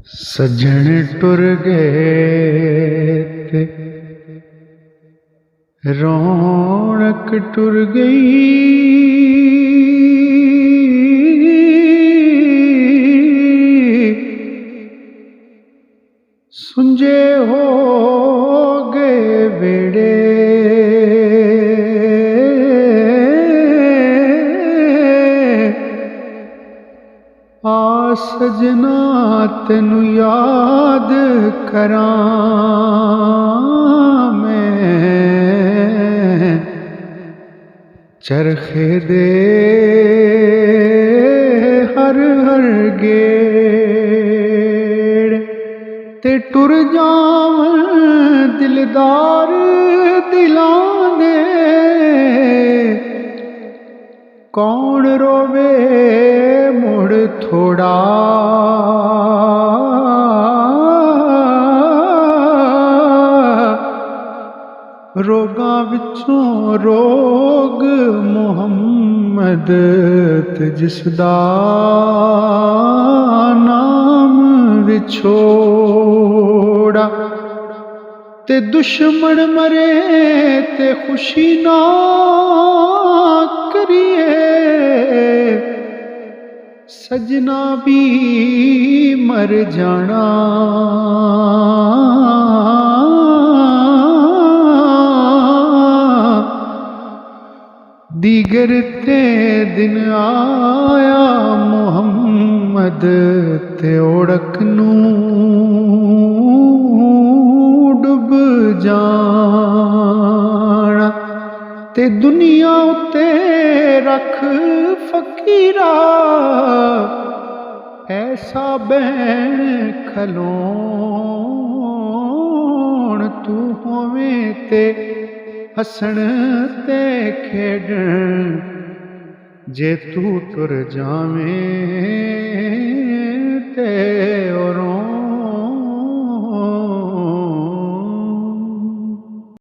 सज्जन टुर गए ते रौनक टुर गई। सुंजे हो गए बेड़े आ सजना तेनू याद करां मैं चरखे दे हर हर गेड़ ते टुर जावन दिलदार दिलां दे। कौन रोवे मुड़ थोड़ा रोगां विचों रोग मुहम्मद ते जिसदा नाम विछोड़ा ते दुश्मन मरे ते खुशी ना करिए। सजना भी मर जाना दीगर ते दिन आया मुहम्मद ते ओढ़क नूं डुब जाना ते दुनिया उत्ते रख फकीरा ऐसा बैण खलोण तू होवें ते हसण ते खेडण जे तू टुर जावें